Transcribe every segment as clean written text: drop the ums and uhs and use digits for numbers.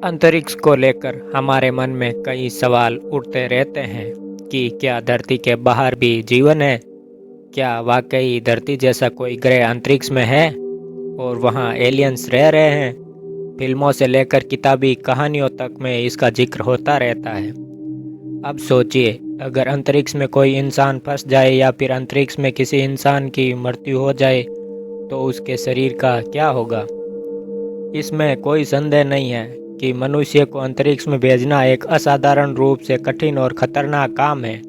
अंतरिक्ष को लेकर हमारे मन में कई सवाल उठते रहते हैं कि क्या धरती के बाहर भी जीवन है? क्या वाकई धरती जैसा कोई ग्रह अंतरिक्ष में है और वहाँ एलियंस रह रहे हैं? फिल्मों से लेकर किताबी कहानियों तक में इसका जिक्र होता रहता है। अब सोचिए, अगर अंतरिक्ष में कोई इंसान फंस जाए या फिर अंतरिक्ष में किसी इंसान की मृत्यु हो जाए तो उसके शरीर का क्या होगा? इसमें कोई संदेह नहीं है कि मनुष्य को अंतरिक्ष में भेजना एक असाधारण रूप से कठिन और खतरनाक काम है।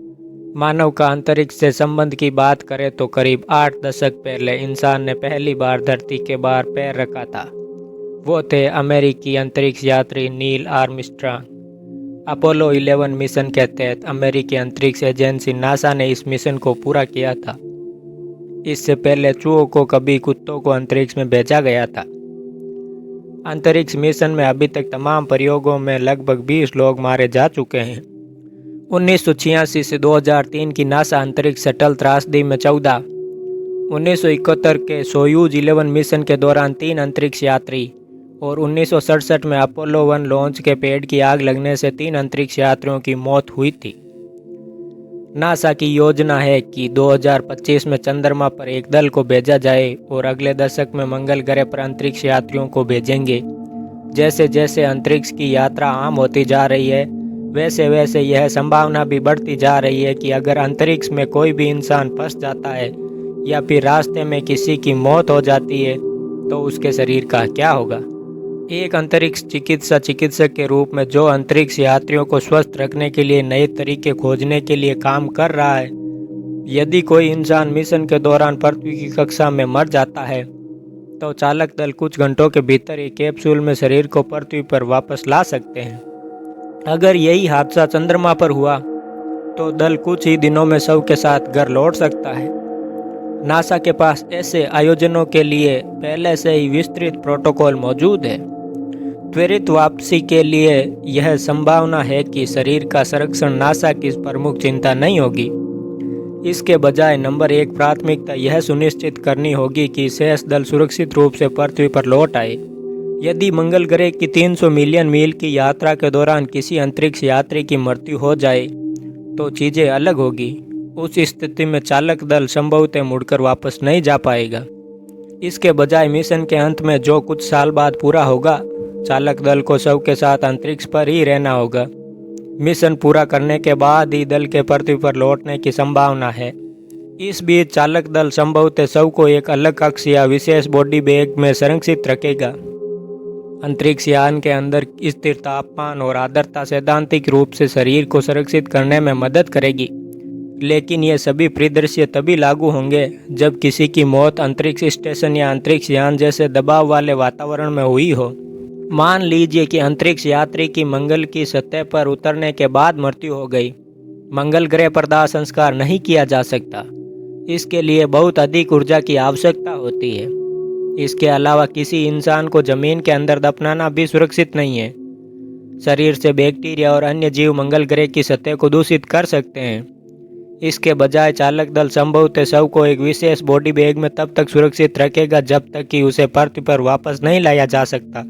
मानव का अंतरिक्ष से संबंध की बात करें तो करीब 8 दशक पहले इंसान ने पहली बार धरती के बाहर पैर रखा था। वो थे अमेरिकी अंतरिक्ष यात्री नील आर्मस्ट्रांग। अपोलो 11 मिशन के तहत अमेरिकी अंतरिक्ष एजेंसी नासा ने इस मिशन को पूरा किया था। इससे पहले चूहों को कभी कुत्तों को अंतरिक्ष में भेजा गया था। अंतरिक्ष मिशन में अभी तक तमाम प्रयोगों में लगभग 20 लोग मारे जा चुके हैं। 1986 से 2003 की नासा अंतरिक्ष शटल त्रासदी में 14, 1971 के सोयूज 11 मिशन के दौरान 3 अंतरिक्ष यात्री और 1967 में अपोलो 1 लॉन्च के पेड़ की आग लगने से 3 अंतरिक्ष यात्रियों की मौत हुई थी। नासा की योजना है कि 2025 में चंद्रमा पर एक दल को भेजा जाए और अगले दशक में मंगल ग्रह पर अंतरिक्ष यात्रियों को भेजेंगे। जैसे जैसे अंतरिक्ष की यात्रा आम होती जा रही है, वैसे वैसे यह संभावना भी बढ़ती जा रही है कि अगर अंतरिक्ष में कोई भी इंसान फंस जाता है या फिर रास्ते में किसी की मौत हो जाती है तो उसके शरीर का क्या होगा। एक अंतरिक्ष चिकित्सक के रूप में जो अंतरिक्ष यात्रियों को स्वस्थ रखने के लिए नए तरीके खोजने के लिए काम कर रहा है, यदि कोई इंसान मिशन के दौरान पृथ्वी की कक्षा में मर जाता है तो चालक दल कुछ घंटों के भीतर एक कैप्सूल में शरीर को पृथ्वी पर वापस ला सकते हैं। अगर यही हादसा चंद्रमा पर हुआ तो दल कुछ ही दिनों में शव के साथ घर लौट सकता है। नासा के पास ऐसे आयोजनों के लिए पहले से ही विस्तृत प्रोटोकॉल मौजूद है। त्वरित वापसी के लिए यह संभावना है कि शरीर का संरक्षण नासा की प्रमुख चिंता नहीं होगी। इसके बजाय नंबर 1 प्राथमिकता यह सुनिश्चित करनी होगी कि शेष दल सुरक्षित रूप से पृथ्वी पर लौट आए। यदि मंगल ग्रह की 300 मिलियन मील की यात्रा के दौरान किसी अंतरिक्ष यात्री की मृत्यु हो जाए तो चीज़ें अलग होगी। उस स्थिति में चालक दल संभवतः मुड़कर वापस नहीं जा पाएगा। इसके बजाय मिशन के अंत में जो कुछ साल बाद पूरा होगा, चालक दल को शव के साथ अंतरिक्ष पर ही रहना होगा। मिशन पूरा करने के बाद ही दल के पृथ्वी पर लौटने की संभावना है। इस बीच चालक दल संभवतः शव को एक अलग कक्ष या विशेष बॉडी बैग में संरक्षित रखेगा। अंतरिक्ष यान के अंदर स्थिर तापमान और आर्द्रता सैद्धांतिक रूप से शरीर को सुरक्षित करने में मदद करेगी, लेकिन ये सभी परिदृश्य तभी लागू होंगे जब किसी की मौत अंतरिक्ष स्टेशन या अंतरिक्ष यान जैसे दबाव वाले वातावरण में हुई हो। मान लीजिए कि अंतरिक्ष यात्री की मंगल की सतह पर उतरने के बाद मृत्यु हो गई। मंगल ग्रह पर दाह संस्कार नहीं किया जा सकता। इसके लिए बहुत अधिक ऊर्जा की आवश्यकता होती है। इसके अलावा किसी इंसान को जमीन के अंदर दफनाना भी सुरक्षित नहीं है। शरीर से बैक्टीरिया और अन्य जीव मंगल ग्रह की सतह को दूषित कर सकते हैं। इसके बजाय चालक दल संभवतः शव को एक विशेष बॉडी बैग में तब तक सुरक्षित रखेगा जब तक कि उसे पृथ्वी पर वापस नहीं लाया जा सकता।